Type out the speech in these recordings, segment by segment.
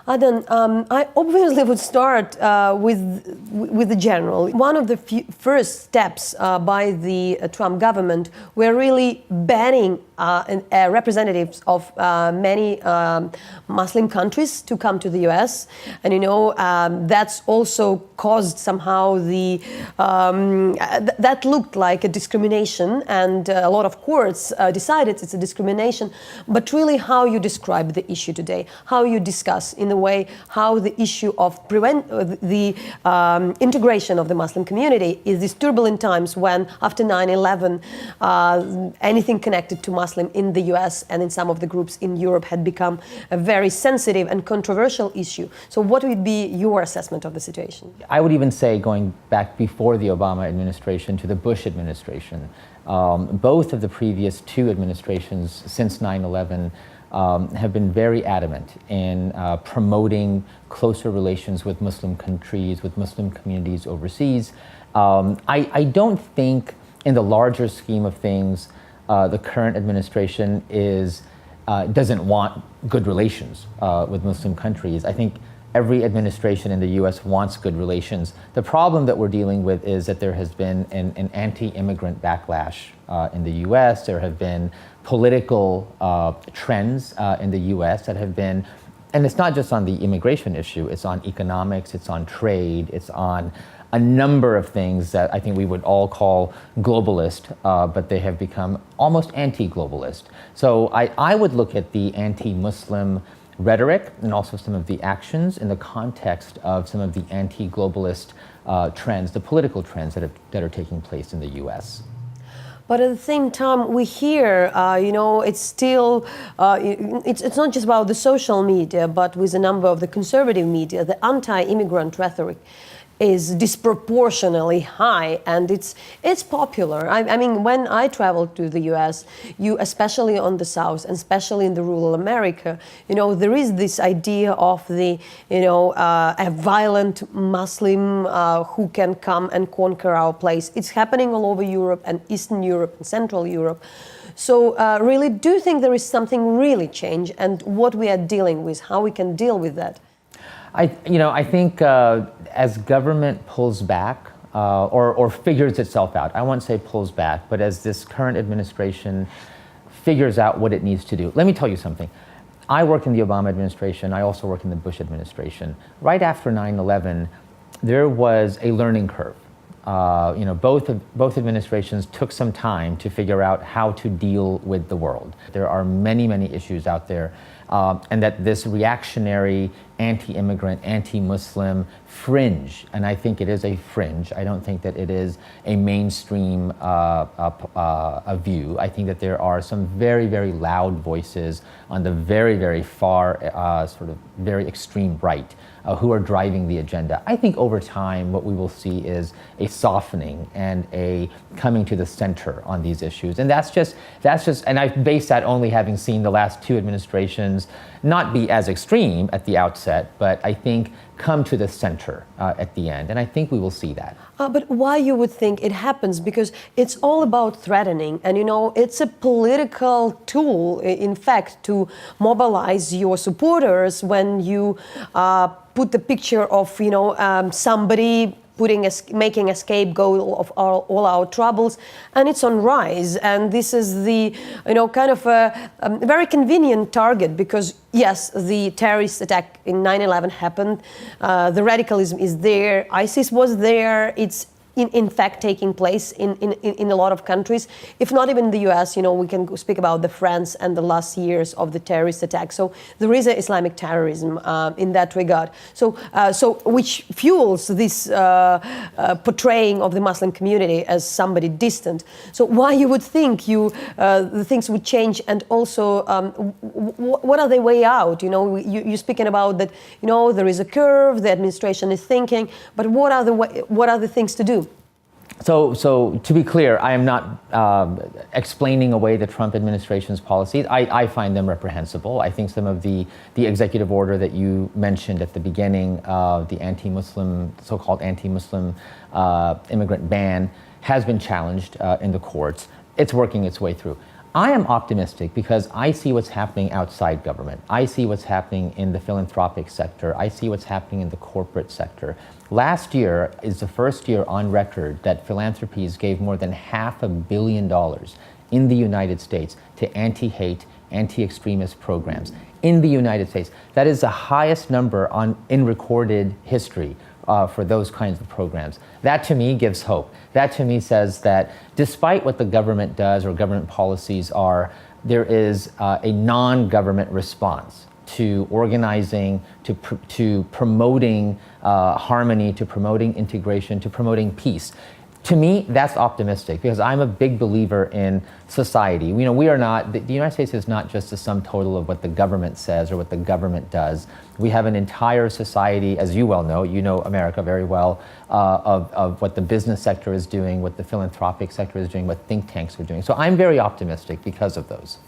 Adnan, I obviously would start with the general. One of the first steps by the Trump government were really banning representatives of many Muslim countries to come to the U.S. And that's also caused somehow that looked like a discrimination, and a lot of courts decided it's a discrimination. But really, how you describe the issue today, how you discuss in a way how the issue of integration of the Muslim community is these turbulent times when, after 9/11, anything connected to Muslim in the US and in some of the groups in Europe had become a very sensitive and controversial issue. So what would be your assessment of the situation? I would even say, going back before the Obama administration to the Bush administration, both of the previous two administrations since 9/11 have been very adamant in promoting closer relations with Muslim countries, with Muslim communities overseas. I don't think, in the larger scheme of things, the current administration doesn't want good relations with Muslim countries. I think every administration in the U.S. wants good relations. The problem that we're dealing with is that there has been an anti-immigrant backlash in the U.S. There have been political trends in the U.S. that have been, and it's not just on the immigration issue, it's on economics, it's on trade, it's on a number of things that I think we would all call globalist, but they have become almost anti-globalist. So I would look at the anti-Muslim rhetoric and also some of the actions in the context of some of the anti-globalist trends, the political trends that are taking place in the U.S. But at the same time, we hear, it's still, it's not just about the social media, but with a number of the conservative media, the anti-immigrant rhetoric is disproportionately high, and it's popular. I mean, when I traveled to the U.S., especially on the South, and especially in the rural America, there is this idea of a violent Muslim who can come and conquer our place. It's happening all over Europe and Eastern Europe and Central Europe. So really, do you think there is something really changed, and what we are dealing with, how we can deal with that? I think as government pulls back or figures itself out, I won't say pulls back, but as this current administration figures out what it needs to do. Let me tell you something. I work in the Obama administration. I also work in the Bush administration. Right after 9/11, there was a learning curve. Both administrations took some time to figure out how to deal with the world. There are many, many issues out there, and that this reactionary, anti-immigrant, anti-Muslim fringe, and I think it is a fringe. I don't think that it is a mainstream view. I think that there are some very, very loud voices on the very, very far, sort of very extreme right who are driving the agenda. I think over time what we will see is a softening and a coming to the center on these issues. And that's just, and I base that only having seen the last two administrations not be as extreme at the outset, but I think come to the center at the end. And I think we will see that. But why you would think it happens? Because it's all about threatening. And, it's a political tool, in fact, to mobilize your supporters when you put the picture of, somebody making a scapegoat of all our troubles, and it's on rise. And this is the, kind of a very convenient target, because yes, the terrorist attack in 9/11 happened. The radicalism is there. ISIS was there. It's in fact taking place in a lot of countries, if not even the US. We can speak about the France and the last years of the terrorist attack. So there is a Islamic terrorism in that regard. So which fuels this portraying of the Muslim community as somebody distant. So why you would think the things would change, and also what are the way out? You're speaking about that. There is a curve. The administration is thinking, but what are the things to do? So to be clear, I am not explaining away the Trump administration's policies. I find them reprehensible. I think some of the executive order that you mentioned at the beginning, the anti-Muslim, so-called anti-Muslim immigrant ban, has been challenged in the courts. It's working its way through. I am optimistic because I see what's happening outside government. I see what's happening in the philanthropic sector. I see what's happening in the corporate sector. Last year is the first year on record that philanthropies gave more than $500 million in the United States to anti-hate, anti-extremist programs in the United States. That is the highest number in recorded history for those kinds of programs. That to me gives hope. That to me says that despite what the government does or government policies are, there is a non-government response to organizing, to promoting harmony, to promoting integration, to promoting peace. To me, that's optimistic because I'm a big believer in society. You know, we are not, the United States is not just the sum total of what the government says or what the government does. We have an entire society, as you well know, you know America very well, of what the business sector is doing, what the philanthropic sector is doing, what think tanks are doing. So I'm very optimistic because of those.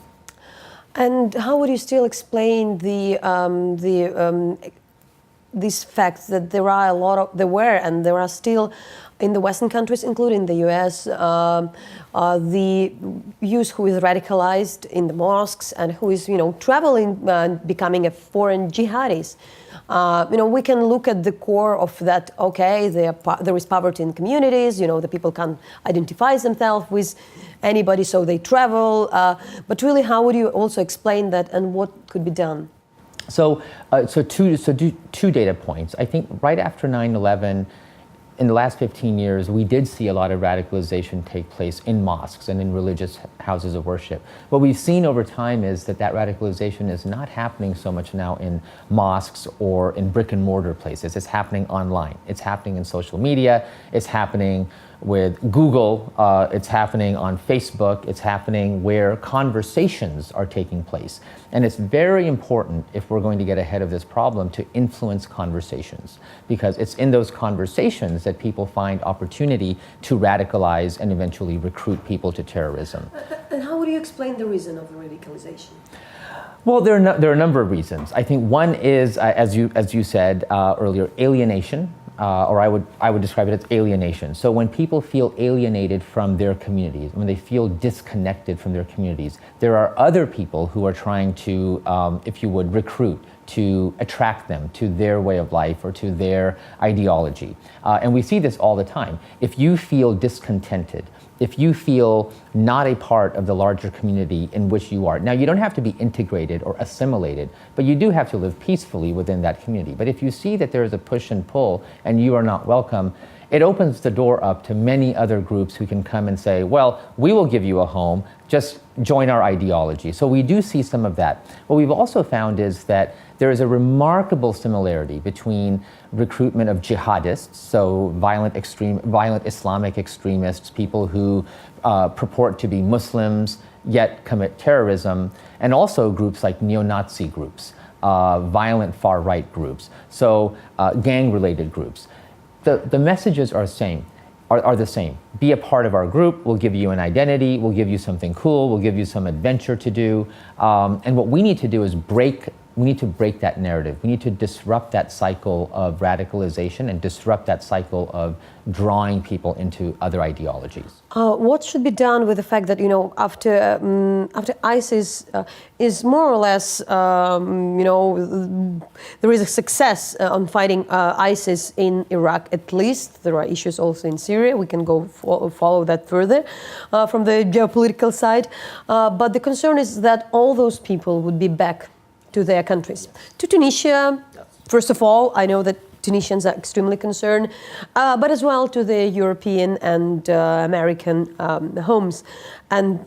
And how would you still explain these facts that there are still in the Western countries, including the US, the youth who is radicalized in the mosques and who is, traveling, becoming a foreign jihadis. We can look at the core of that. Okay, there is poverty in communities. The people can't identify themselves with anybody, so they travel. But really, how would you also explain that, and what could be done? So two data points. I think right after 9/11, in the last 15 years, we did see a lot of radicalization take place in mosques and in religious houses of worship. What we've seen over time is that radicalization is not happening so much now in mosques or in brick and mortar places. It's happening online. It's happening in social media. It's happening with Google. It's happening on Facebook. It's happening where conversations are taking place. And it's very important, if we're going to get ahead of this problem, to influence conversations, because it's in those conversations that people find opportunity to radicalize and eventually recruit people to terrorism. And how would you explain the reason of the radicalization? Well, there are a number of reasons. I think one is, as you said earlier, alienation. Or I would describe it as alienation. So when people feel alienated from their communities, when they feel disconnected from their communities, there are other people who are trying to, if you would, recruit, to attract them to their way of life or to their ideology. And we see this all the time. If you feel discontented, if you feel not a part of the larger community in which you are. Now, you don't have to be integrated or assimilated, but you do have to live peacefully within that community. But if you see that there is a push and pull and you are not welcome, it opens the door up to many other groups who can come and say, well, we will give you a home, just join our ideology. So we do see some of that. What we've also found is that there is a remarkable similarity between recruitment of jihadists, so violent Islamic extremists, people who purport to be Muslims yet commit terrorism, and also groups like neo-Nazi groups, violent far-right groups, so gang-related groups. The messages are the same. Be a part of our group. We'll give you an identity. We'll give you something cool. We'll give you some adventure to do. And what we need to do is break that narrative. We need to disrupt that cycle of radicalization and disrupt that cycle of drawing people into other ideologies. What should be done with the fact that, after ISIS is more or less, there is a success on fighting ISIS in Iraq, at least. There are issues also in Syria. We can go follow that further from the geopolitical side. But the concern is that all those people would be back to their countries. To Tunisia, first of all, I know that Tunisians are extremely concerned, but as well to the European and American homes. And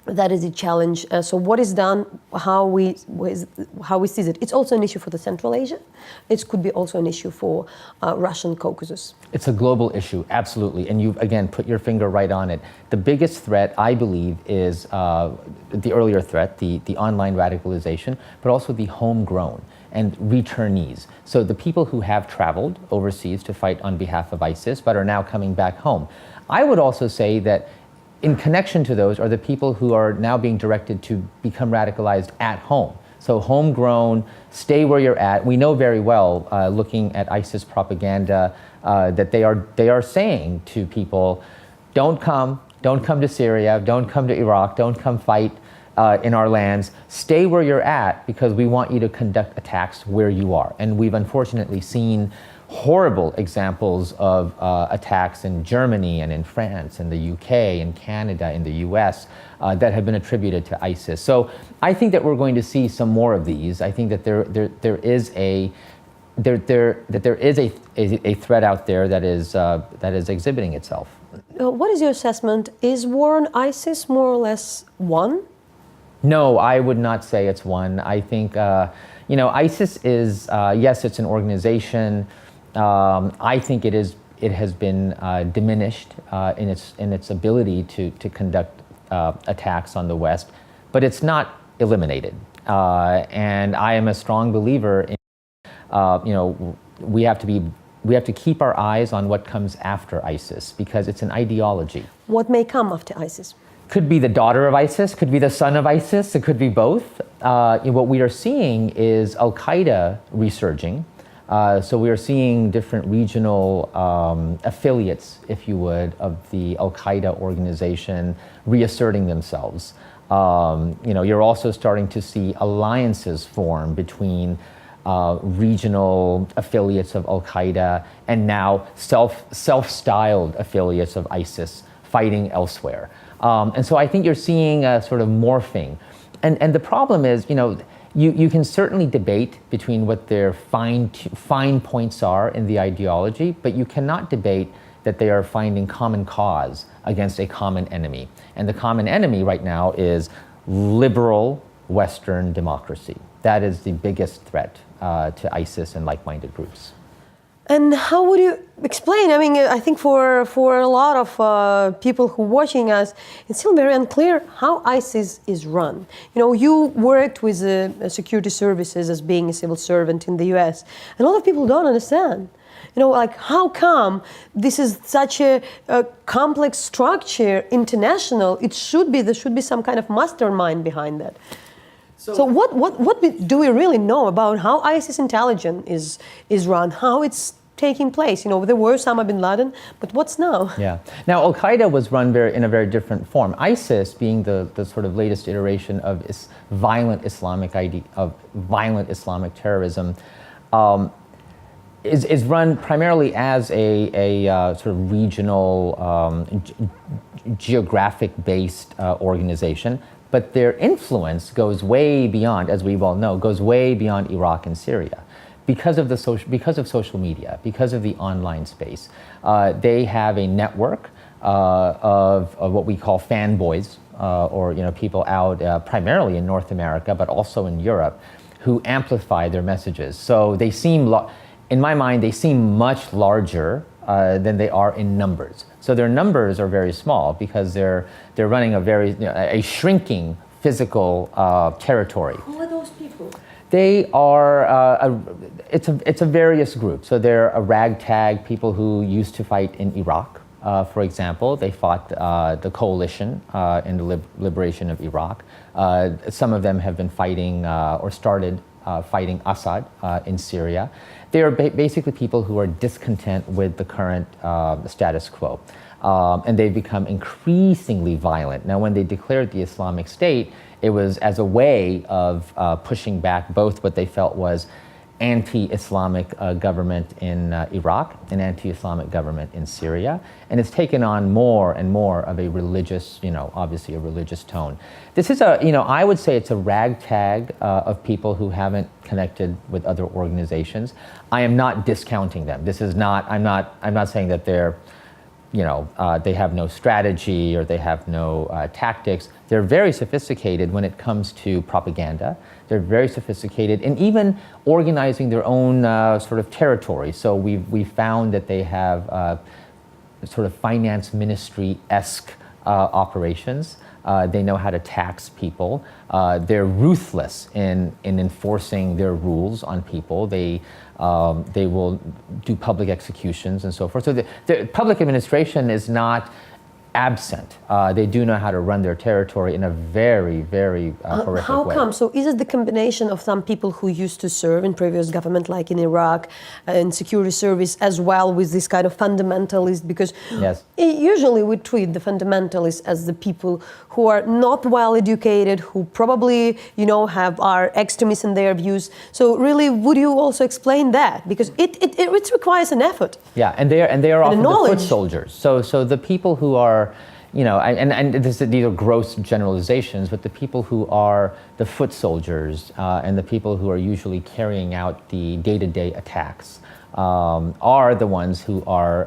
that is a challenge. So what is done, how we see it. It's also an issue for the Central Asia. It could be also an issue for Russian Caucasus. It's a global issue, absolutely. And you've, again, put your finger right on it. The biggest threat, I believe, is the earlier threat, the online radicalization, but also the homegrown and returnees. So the people who have traveled overseas to fight on behalf of ISIS, but are now coming back home. I would also say that in connection to those are the people who are now being directed to become radicalized at home. So homegrown, stay where you're at. We know very well, looking at ISIS propaganda, that they are saying to people, don't come, Don't come to Syria, don't come to Iraq, don't come fight in our lands. Stay where you're at because we want you to conduct attacks where you are. And we've unfortunately seen horrible examples of attacks in Germany and in France and the UK and Canada and the US that have been attributed to ISIS. So I think that we're going to see some more of these. I think that there is a threat out there that is exhibiting itself. What is your assessment? Is war on ISIS more or less won? No, I would not say it's one. I think, ISIS is, yes, it's an organization. I think it has been diminished in its ability to conduct attacks on the West, but it's not eliminated. And I am a strong believer in, we have to keep our eyes on what comes after ISIS because it's an ideology. What may come after ISIS? Could be the daughter of ISIS, could be the son of ISIS, it could be both. What we are seeing is Al-Qaeda resurging. So we are seeing different regional affiliates, if you would, of the Al-Qaeda organization reasserting themselves. You're also starting to see alliances form between regional affiliates of Al-Qaeda and now self-styled affiliates of ISIS fighting elsewhere. And so I think you're seeing a sort of morphing. And the problem is, you can certainly debate between what their fine points are in the ideology, but you cannot debate that they are finding common cause against a common enemy. And the common enemy right now is liberal Western democracy. That is the biggest threat to ISIS and like-minded groups. And how would you explain? I mean, I think for a lot of people who are watching us, it's still very unclear how ISIS is run. You worked with security services as being a civil servant in the US, and a lot of people don't understand. How come this is such a complex structure, international? There should be some kind of mastermind behind that. So what do we really know about how ISIS intelligence is run, how it's taking place? There were Osama bin Laden, but what's now? Yeah. Now, Al-Qaeda was run in a very different form. ISIS, being the sort of latest iteration of violent Islamic terrorism, is run primarily as a sort of regional, geographic-based organization. But their influence goes way beyond, as we all know, goes way beyond Iraq and Syria. Because of social media, because of the online space. They have a network of what we call fanboys, or people out primarily in North America, but also in Europe, who amplify their messages. So they seem, in my mind, they seem much larger than they are in numbers. So their numbers are very small because they're running a shrinking physical territory. Who are those people? They are it's a various group. So they're a ragtag people who used to fight in Iraq. For example, they fought the coalition in the liberation of Iraq. Some of them have been fighting or started fighting Assad in Syria. They are basically people who are discontent with the current status quo. And they've become increasingly violent. Now, when they declared the Islamic State, it was as a way of pushing back both what they felt was anti-Islamic government in Iraq, an anti-Islamic government in Syria, and it's taken on more and more of a religious, obviously a religious tone. This is I would say it's a ragtag of people who haven't connected with other organizations. I am not discounting them. This is not, I'm not saying that they're, they have no strategy or they have no tactics. They're very sophisticated when it comes to propaganda. They're very sophisticated in even organizing their own sort of territory. So we found that they have sort of finance ministry-esque operations. They know how to tax people. They're ruthless in enforcing their rules on people. They will do public executions and so forth. So the public administration is not absent. They do know how to run their territory in a very, very horrific How way. come? So is it the combination of some people who used to serve in previous government, like in Iraq, and security service, as well with this kind of fundamentalist? Because Yes. usually we treat the fundamentalists as the people who are not well educated, who probably, are extremists in their views. So really, would you also explain that? Because it requires an effort. Yeah, and they are often the foot knowledge. soldiers. So the people who are, these are gross generalizations, but the people who are the foot soldiers and the people who are usually carrying out the day-to-day attacks are the ones who are,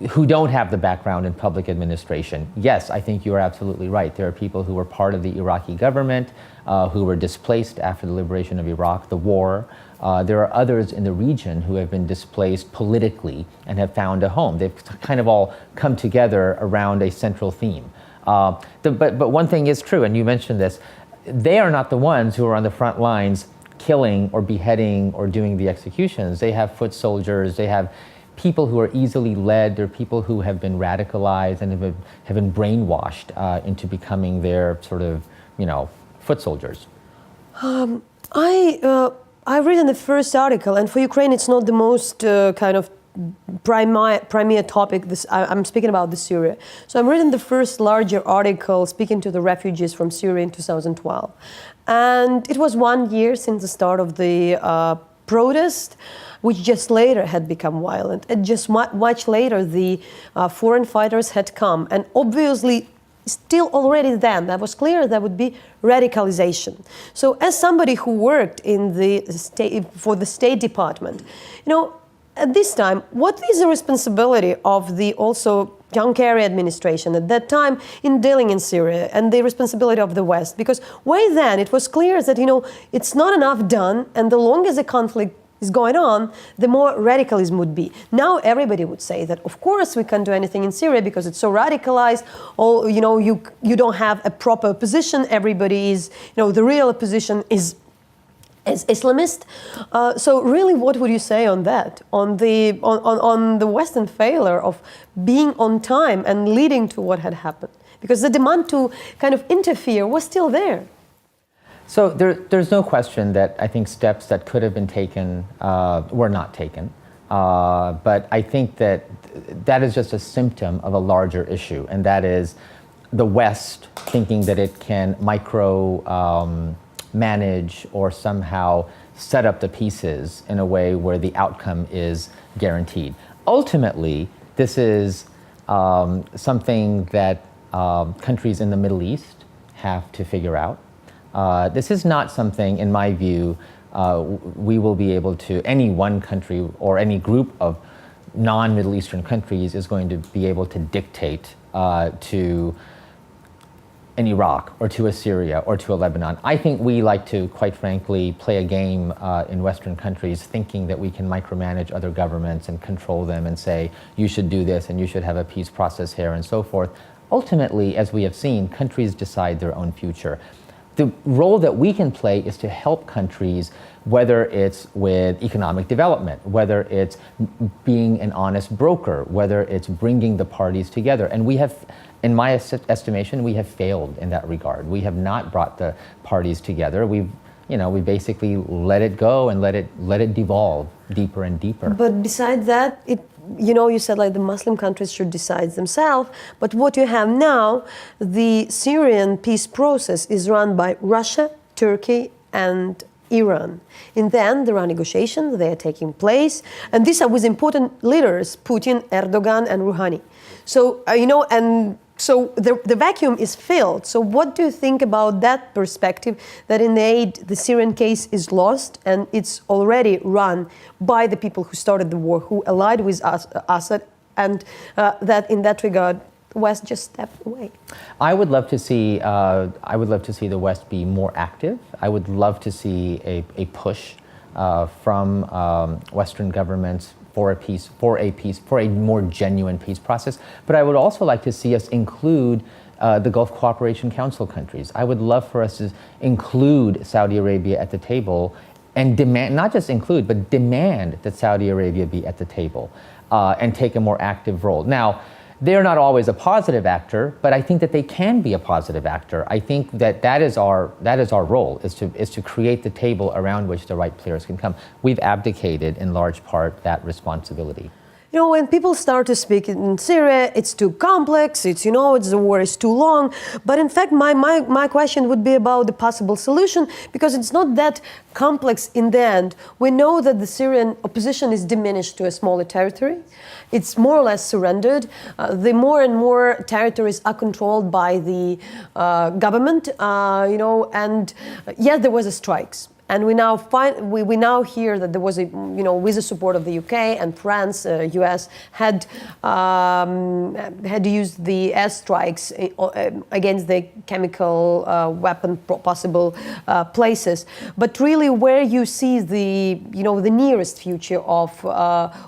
who don't have the background in public administration. Yes, I think you are absolutely right. There are people who were part of the Iraqi government, who were displaced after the liberation of Iraq, the war. There are others in the region who have been displaced politically and have found a home. They've kind of all come together around a central theme. But one thing is true, and you mentioned this, they are not the ones who are on the front lines killing or beheading or doing the executions. They have foot soldiers, they have people who are easily led, they're people who have been radicalized and have been brainwashed into becoming their sort of, foot soldiers. I read in the first article, and for Ukraine, it's not the most kind of premier topic. I'm speaking about the Syria. So I'm reading the first larger article speaking to the refugees from Syria in 2012. And it was 1 year since the start of the protest, which just later had become violent. And just much later, the foreign fighters had come. And obviously, still already then, that was clear there would be radicalization. So as somebody who worked in for the State Department, at this time, what is the responsibility of the also John Kerry administration at that time in dealing in Syria, and the responsibility of the West? Because way then it was clear that, it's not enough done, and the longer the conflict is going on, the more radicalism would be. Now everybody would say that, of course, we can't do anything in Syria because it's so radicalized. You don't have a proper opposition. Everybody is, the real opposition is Islamist. So really, what would you say on that? On the Western failure of being on time and leading to what had happened? Because the demand to kind of interfere was still there. So there's no question that I think steps that could have been taken were not taken. But I think that is just a symptom of a larger issue, and that is the West thinking that it can manage or somehow set up the pieces in a way where the outcome is guaranteed. Ultimately, this is something that countries in the Middle East have to figure out. This is not something, in my view, we will be able to, any one country or any group of non-Middle Eastern countries is going to be able to dictate to an Iraq or to a Syria or to a Lebanon. I think we like to, quite frankly, play a game in Western countries thinking that we can micromanage other governments and control them and say, you should do this and you should have a peace process here and so forth. Ultimately, as we have seen, countries decide their own future. The role that we can play is to help countries, whether it's with economic development, whether it's being an honest broker, whether it's bringing the parties together. And we have, in my estimation, we have failed in that regard. We have not brought the parties together. We basically let it go and let it devolve deeper and deeper. But besides that, you said like the Muslim countries should decide themselves, but what you have now, the Syrian peace process is run by Russia, Turkey, and Iran. And then there are negotiations, they are taking place, and these are with important leaders, Putin, Erdogan, and Rouhani. So, so the vacuum is filled. So what do you think about that perspective, that in the aid, the Syrian case is lost and it's already run by the people who started the war, who allied with Assad, and that in that regard, the West just stepped away? I would love to see the West be more active. I would love to see a push from Western governments for a more genuine peace process. But I would also like to see us include the Gulf Cooperation Council countries. I would love for us to include Saudi Arabia at the table and demand, not just include, but demand that Saudi Arabia be at the table. and take a more active role. Now, they're not always a positive actor, but I think that they can be a positive actor. I think that that is our role, is to create the table around which the right players can come. We've abdicated in large part that responsibility. You know, when people start to speak in Syria, it's too complex, the war is too long. But in fact, my question would be about the possible solution, because it's not that complex in the end. We know that the Syrian opposition is diminished to a smaller territory. It's more or less surrendered. The more and more territories are controlled by the government, and yes, there was a strikes. And we now hear that there was with the support of the UK and France, US had used the airstrikes against the chemical weapon possible places. But really, where you see the nearest future of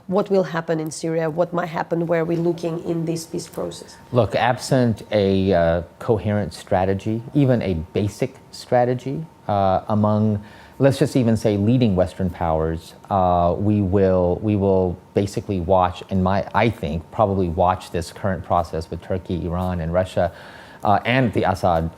what will happen in Syria, what might happen, where we're looking in this peace process. Look, absent a coherent strategy, even a basic strategy among, let's just even say, leading Western powers, we will basically watch, I think, probably watch this current process with Turkey, Iran, and Russia, and the Assad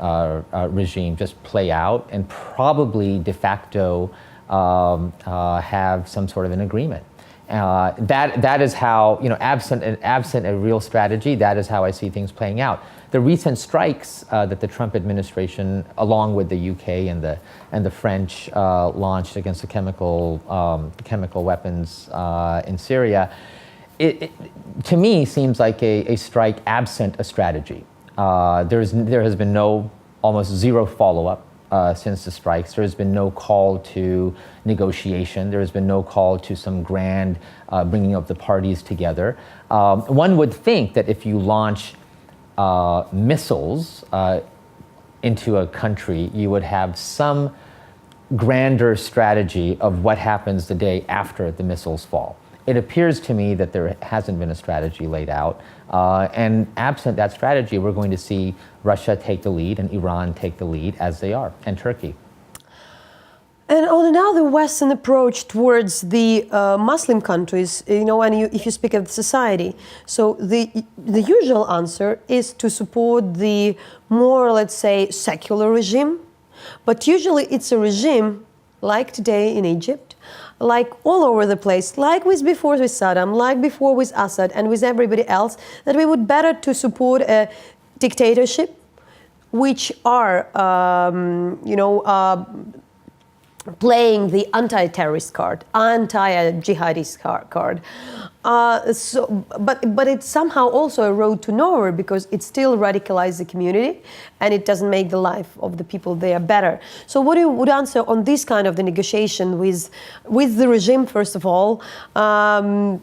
regime just play out, and probably de facto have some sort of an agreement. That is how, absent a real strategy, that is how I see things playing out. The recent strikes that the Trump administration, along with the UK and the French, launched against the chemical weapons in Syria, it to me seems like a strike absent a strategy. There has been almost zero follow-up since the strikes. There has been no call to negotiation. There has been no call to some grand bringing of the parties together. One would think that if you launch missiles into a country, you would have some grander strategy of what happens the day after the missiles fall. It appears to me that there hasn't been a strategy laid out, and absent that strategy, we're going to see Russia take the lead and Iran take the lead, as they are, and Turkey. And on another Western approach towards the Muslim countries, if you speak of society, so the usual answer is to support the more, let's say, secular regime, but usually it's a regime like today in Egypt, like all over the place, like before with Saddam, like before with Assad and with everybody else, that we would better to support a dictatorship, which are, playing the anti-terrorist card, anti-jihadist card. But it's somehow also a road to nowhere, because it still radicalizes the community and it doesn't make the life of the people there better. So what you would answer on this kind of the negotiation with the regime, first of all, who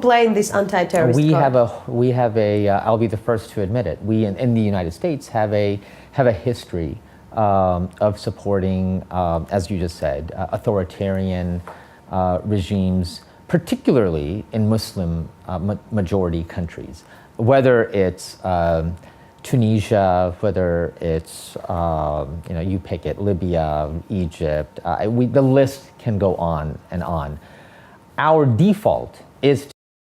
play in this anti-terrorist card? We have a I'll be the first to admit it, we in the United States have a history of supporting, as you just said, authoritarian regimes, particularly in Muslim majority countries, whether it's Tunisia, whether it's you pick it, Libya, Egypt. The list can go on and on. Our default is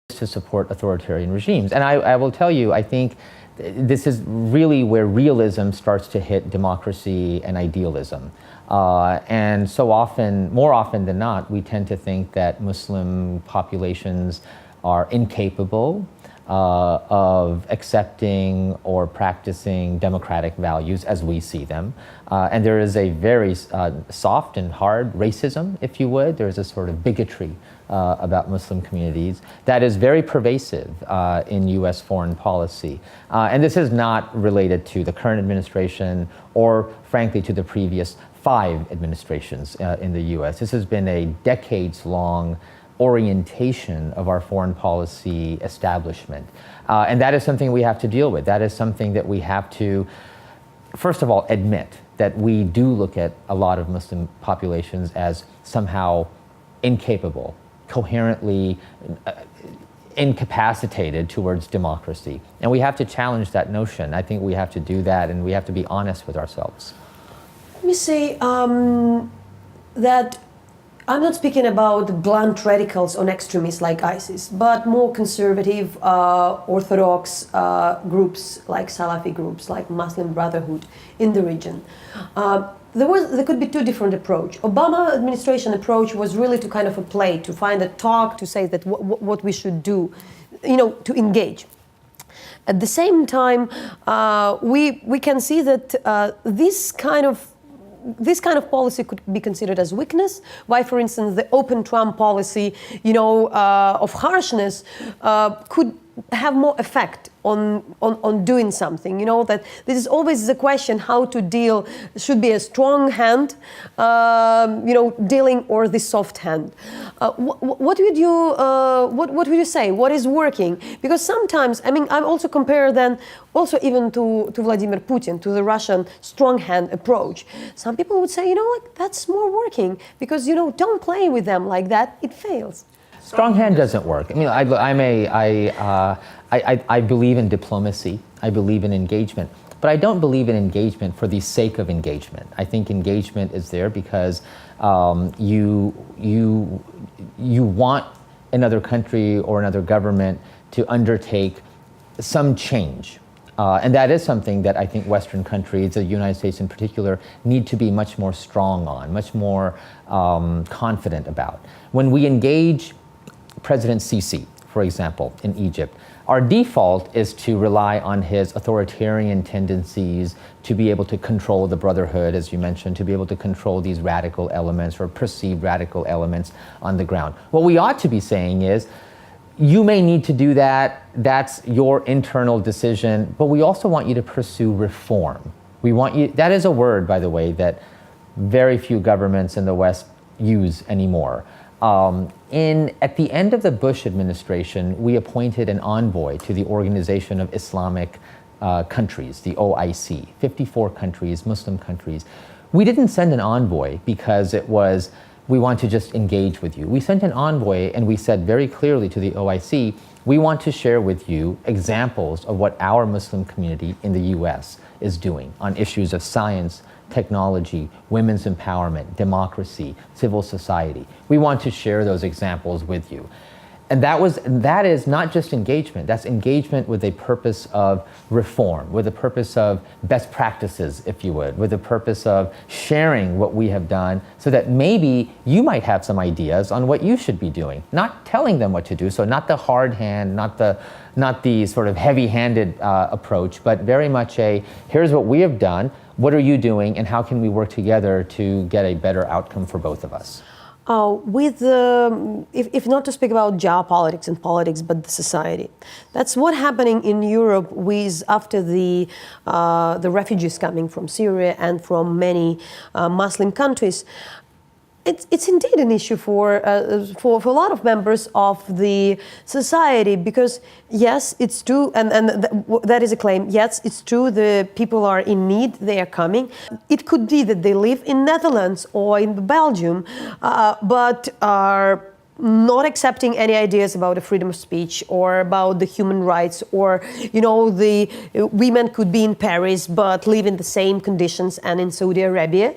to support authoritarian regimes, and I will tell you, I think this is really where realism starts to hit democracy and idealism. And so often, more often than not, we tend to think that Muslim populations are incapable of accepting or practicing democratic values as we see them. And there is a very soft and hard racism, if you would. There is a sort of bigotry about Muslim communities that is very pervasive in U.S. foreign policy. And this is not related to the current administration or, frankly, to the previous 5 administrations in the U.S. This has been a decades-long orientation of our foreign policy establishment. And that is something we have to deal with. That is something that we have to, first of all, admit that we do look at a lot of Muslim populations as somehow incapable, coherently incapacitated towards democracy. And we have to challenge that notion. I think we have to do that, and we have to be honest with ourselves. Let me say that I'm not speaking about blunt radicals or extremists like ISIS, but more conservative, orthodox groups like Salafi groups, like Muslim Brotherhood in the region. There could be two different approach. Obama administration approach was really to kind of a play, to find a talk, to say that what we should do, to engage. At the same time, we can see that this kind of policy could be considered as weakness. Why, for instance, the open Trump policy, of harshness, could have more effect on doing something. That this is always the question how to deal. Should be a strong hand, dealing, or the soft hand. What would you say? What is working? Because sometimes, I also compare then also even to Vladimir Putin, to the Russian strong hand approach. Some people would say, that's more working because don't play with them like that. It fails. Strong hand doesn't work. I believe in diplomacy. I believe in engagement. But I don't believe in engagement for the sake of engagement. I think engagement is there because you want another country or another government to undertake some change. And that is something that I think Western countries, the United States in particular, need to be much more strong on, much more confident about. When we engage President Sisi, for example, in Egypt, our default is to rely on his authoritarian tendencies to be able to control the brotherhood, as you mentioned, to be able to control these radical elements or perceived radical elements on the ground. What we ought to be saying is, you may need to do that, that's your internal decision, but we also want you to pursue reform. We want you, that is a word, by the way, that very few governments in the West use anymore. At the end of the Bush administration, we appointed an envoy to the Organization of Islamic Countries, the OIC, 54 countries, Muslim countries. We didn't send an envoy because it was, we want to just engage with you. We sent an envoy and we said very clearly to the OIC, we want to share with you examples of what our Muslim community in the US is doing on issues of science, technology, women's empowerment, democracy, civil society. We want to share those examples with you. And that is not just engagement, that's engagement with a purpose of reform, with a purpose of best practices, if you would, with a purpose of sharing what we have done so that maybe you might have some ideas on what you should be doing, not telling them what to do, so not the hard hand, not the sort of heavy-handed approach, but very much a, here's what we have done, what are you doing, and how can we work together to get a better outcome for both of us? If not to speak about geopolitics and politics, but the society, that's what happening in Europe with after the refugees coming from Syria and from many Muslim countries. It's indeed an issue for a lot of members of the society because yes, it's true, and that is a claim. Yes, it's true. The people are in need; they are coming. It could be that they live in Netherlands or in Belgium, but are not accepting any ideas about the freedom of speech or about the human rights, or the women could be in Paris but live in the same conditions and in Saudi Arabia,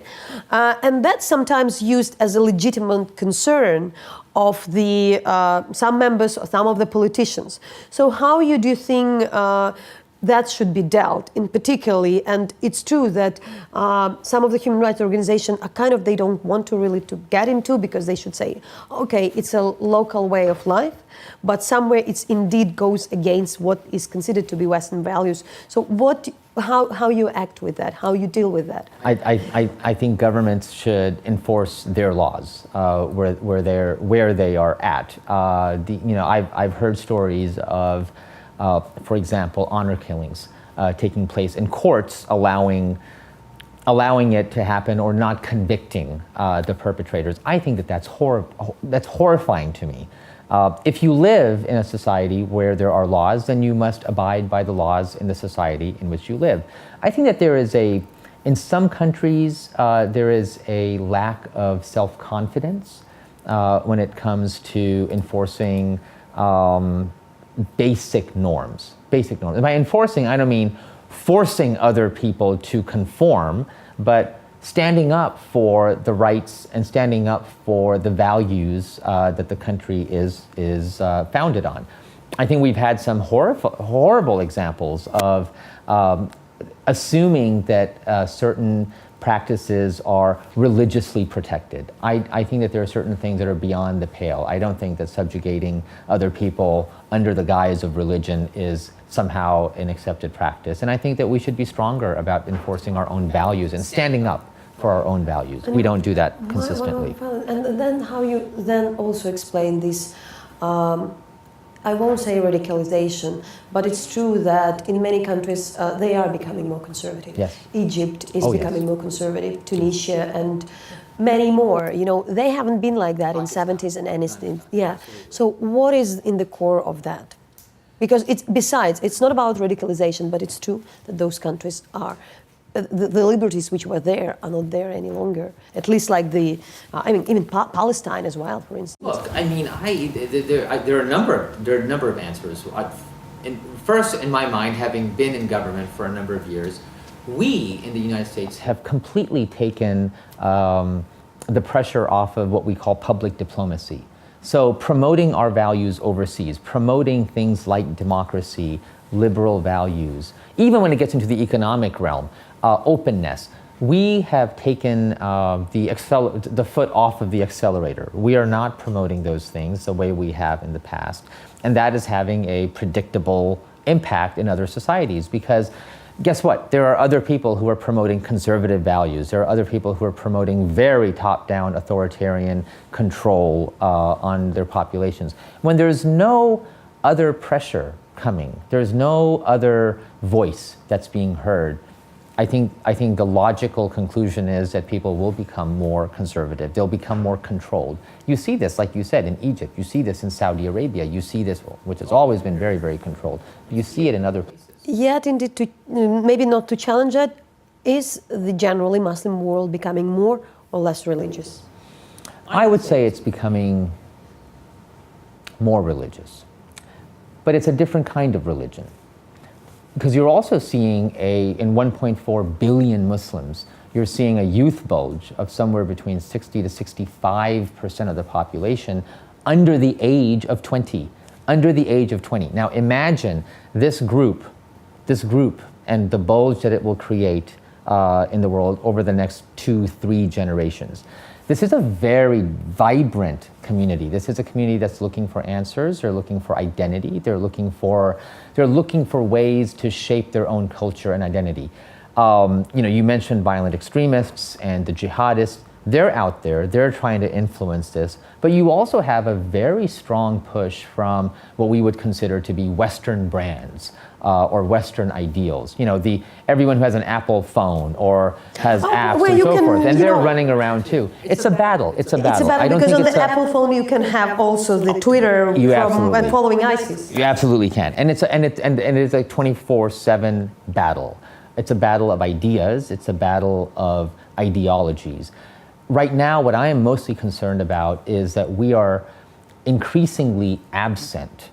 and that's sometimes used as a legitimate concern of the some members or some of the politicians. So how do you think that should be dealt in particularly? And it's true that some of the human rights organizations are they don't want to really to get into because they should say, okay, it's a local way of life, but somewhere it's indeed goes against what is considered to be Western values. So how you act with that, how you deal with that? I think governments should enforce their laws where they are at. I've heard stories of for example, honor killings taking place in courts, allowing it to happen or not convicting the perpetrators. I think that's horrifying to me. If you live in a society where there are laws, then you must abide by the laws in the society in which you live. I think that in some countries, there is a lack of self-confidence when it comes to enforcing basic norms. And by enforcing, I don't mean forcing other people to conform, but standing up for the rights and standing up for the values that the country is founded on. I think we've had some horrible examples of assuming that certain practices are religiously protected. I think that there are certain things that are beyond the pale. I don't think that subjugating other people under the guise of religion is somehow an accepted practice. And I think that we should be stronger about enforcing our own values and standing up for our own values. We don't do that consistently. And then how you then also explain this, I won't say radicalization, but it's true that in many countries they are becoming more conservative. Yes. Egypt is becoming more conservative, Tunisia and many more. You know, they haven't been like that in 70s and anything. Yeah. So what is in the core of that? Because it's not about radicalization, but it's true that those countries are, the liberties which were there are not there any longer. At least like even Palestine as well, for instance. Look, I mean, there are a number of answers. First, in my mind, having been in government for a number of years, we in the United States have completely taken the pressure off of what we call public diplomacy. So promoting our values overseas, promoting things like democracy, liberal values, even when it gets into the economic realm, openness, we have taken the foot off of the accelerator. We are not promoting those things the way we have in the past. And that is having a predictable impact in other societies because guess what? There are other people who are promoting conservative values. There are other people who are promoting very top-down authoritarian control on their populations. When there's no other pressure coming, there's no other voice that's being heard, I think the logical conclusion is that people will become more conservative. They'll become more controlled. You see this, like you said, in Egypt. You see this in Saudi Arabia. You see this, which has always been very, very controlled. You see it in other places. Yet, indeed, maybe not to challenge it, is the generally Muslim world becoming more or less religious? I would say it's becoming more religious. But it's a different kind of religion. Because you're also seeing in 1.4 billion Muslims, you're seeing a youth bulge of somewhere between 60 to 65% of the population under the age of 20. Under the age of 20. Now imagine this group and the bulge that it will create in the world over the next 2-3 generations. This is a very vibrant community. This is a community that's looking for answers. They're looking for identity. They're looking for ways to shape their own culture and identity. You mentioned violent extremists and the jihadists. They're out there. They're trying to influence this. But you also have a very strong push from what we would consider to be Western brands or Western ideals. Everyone who has an Apple phone or has apps and so forth, and they're running around too. It's a battle. It's a battle. I don't because on the Apple phone you can have also the Twitter and following ISIS. You absolutely can, and it's a 24/7 battle. It's a battle of ideas. It's a battle of ideologies. Right now, what I am mostly concerned about is that we are increasingly absent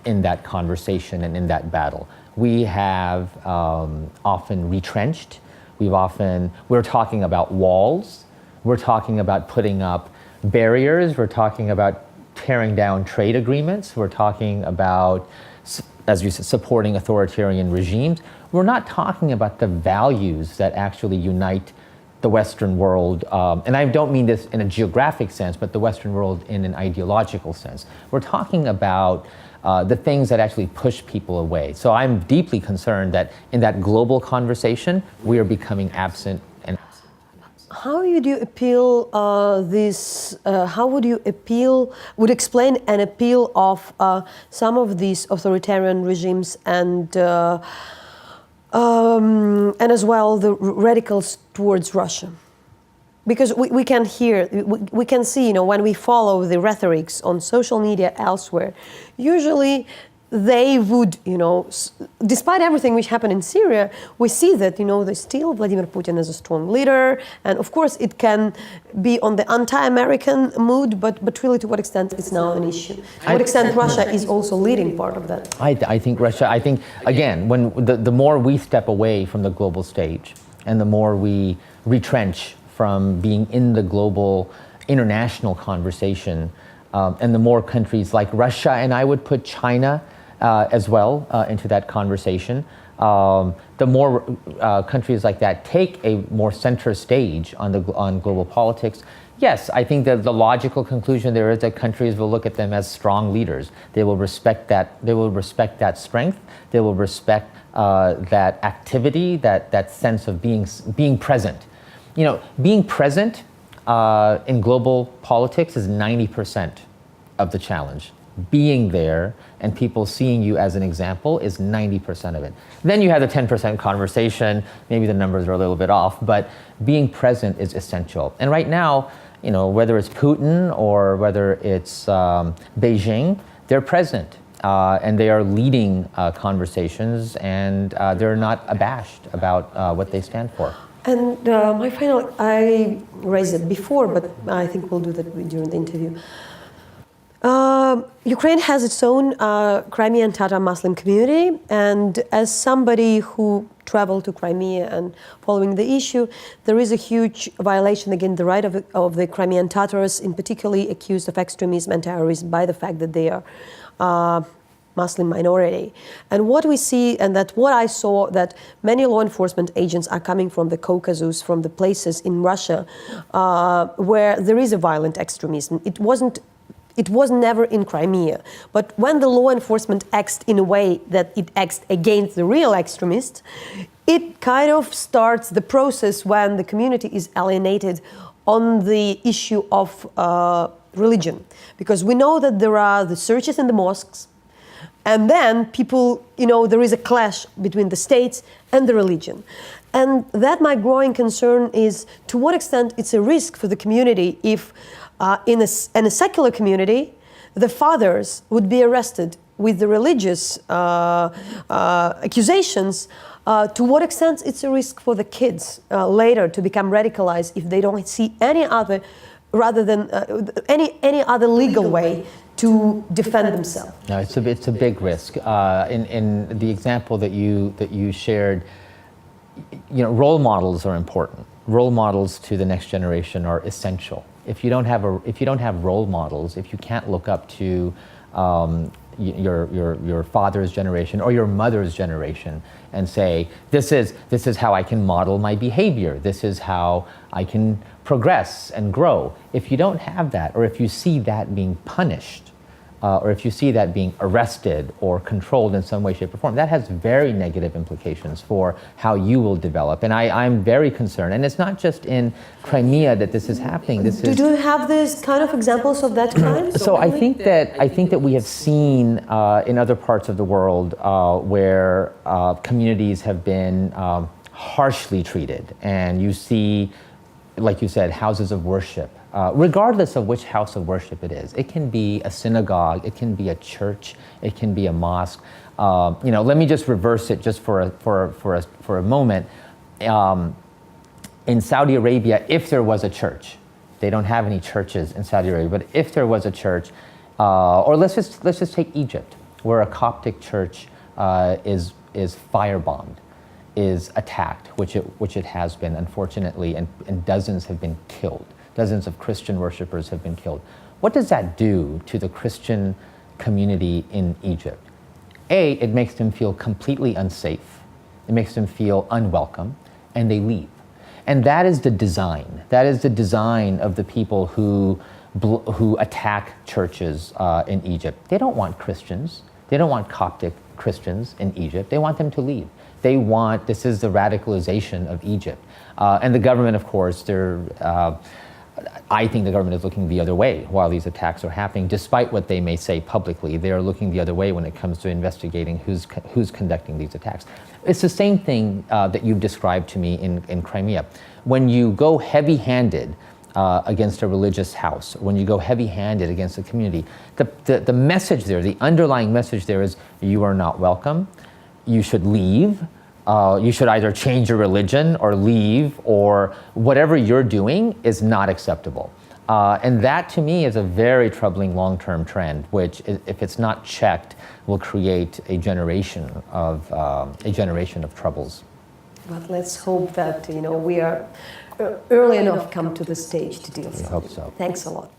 in that conversation and in that battle. We have often retrenched. We're talking about walls. We're talking about putting up barriers. We're talking about tearing down trade agreements. We're talking about, as you said, supporting authoritarian regimes. We're not talking about the values that actually unite the Western world, and I don't mean this in a geographic sense, but the Western world in an ideological sense. We're talking about the things that actually push people away. So I'm deeply concerned that in that global conversation, we are becoming absent. How would you appeal would explain an appeal of some of these authoritarian regimes and as well the radicals towards Russia? Because we can see, when we follow the rhetorics on social media elsewhere, usually they would, despite everything which happened in Syria, we see that, they still Vladimir Putin is a strong leader. And of course, it can be on the anti-American mood, but really to what extent it's now an issue? To what extent Russia is also leading part of that? I think again, when the more we step away from the global stage and the more we retrench from being in the global international conversation. And the more countries like Russia, and I would put China as well into that conversation, the more countries like that take a more center stage on global politics. Yes, I think that the logical conclusion there is that countries will look at them as strong leaders. They will respect that. They will respect that strength. They will respect that activity, that sense of being present. You know, being present in global politics is 90% of the challenge. Being there and people seeing you as an example is 90% of it. Then you have the 10% conversation. Maybe the numbers are a little bit off, but being present is essential. And right now, you know, whether it's Putin or whether it's Beijing, they're present and they are leading conversations, and they're not abashed about what they stand for. And my final, I raised it before, but I think we'll do that during the interview. Ukraine has its own Crimean Tatar Muslim community, and as somebody who traveled to Crimea and following the issue, there is a huge violation against the right of the Crimean Tatars, in particularly accused of extremism and terrorism by the fact that they are Muslim minority. And what we see, and that what I saw, that many law enforcement agents are coming from the Caucasus, from the places in Russia where there is a violent extremism. It was never in Crimea. But when the law enforcement acts in a way that it acts against the real extremists, it kind of starts the process when the community is alienated on the issue of religion. Because we know that there are the searches in the mosques, and then people, you know, there is a clash between the states and the religion. And that my growing concern is to what extent it's a risk for the community if in a secular community, the fathers would be arrested with the religious accusations. To what extent it's a risk for the kids later to become radicalized if they don't see any other, rather than any other legal way to defend themselves? No, it's a big risk. In the example that you shared, you know, role models are important. Role models to the next generation are essential. If you don't have role models, if you can't look up to your father's generation or your mother's generation and say, this is how I can model my behavior, this is how I can progress and grow. If you don't have that, or if you see that being punished, or if you see that being arrested or controlled in some way, shape, or form, that has very negative implications for how you will develop. And I'm very concerned. And it's not just in Crimea that this is happening. Do you have these kind of examples of that kind? So I think that we have seen in other parts of the world where communities have been harshly treated, and you see, like you said, houses of worship. Regardless of which house of worship it is. It can be a synagogue, it can be a church, it can be a mosque. You know, let me just reverse it just for a moment. In Saudi Arabia, if there was a church, they don't have any churches in Saudi Arabia, but if there was a church, or let's just take Egypt, where a Coptic church is firebombed, is attacked, which it has been, unfortunately, and dozens have been killed. Dozens of Christian worshipers have been killed. What does that do to the Christian community in Egypt? A, it makes them feel completely unsafe. It makes them feel unwelcome, and they leave. And that is the design. That is the design of the people who attack churches in Egypt. They don't want Christians. They don't want Coptic Christians in Egypt. They want them to leave. This is the radicalization of Egypt. And the government, of course, I think the government is looking the other way while these attacks are happening, despite what they may say publicly. They are looking the other way when it comes to investigating who's conducting these attacks. It's the same thing that you've described to me in Crimea. When you go heavy-handed against a religious house, when you go heavy-handed against a community, the message there, the underlying message there is, you are not welcome, you should leave. You should either change your religion or leave, or whatever you're doing is not acceptable. And that, to me, is a very troubling long-term trend, which, if it's not checked, will create a generation of troubles. But let's hope that we are early enough come to the stage to deal with it. I hope so. Thanks a lot.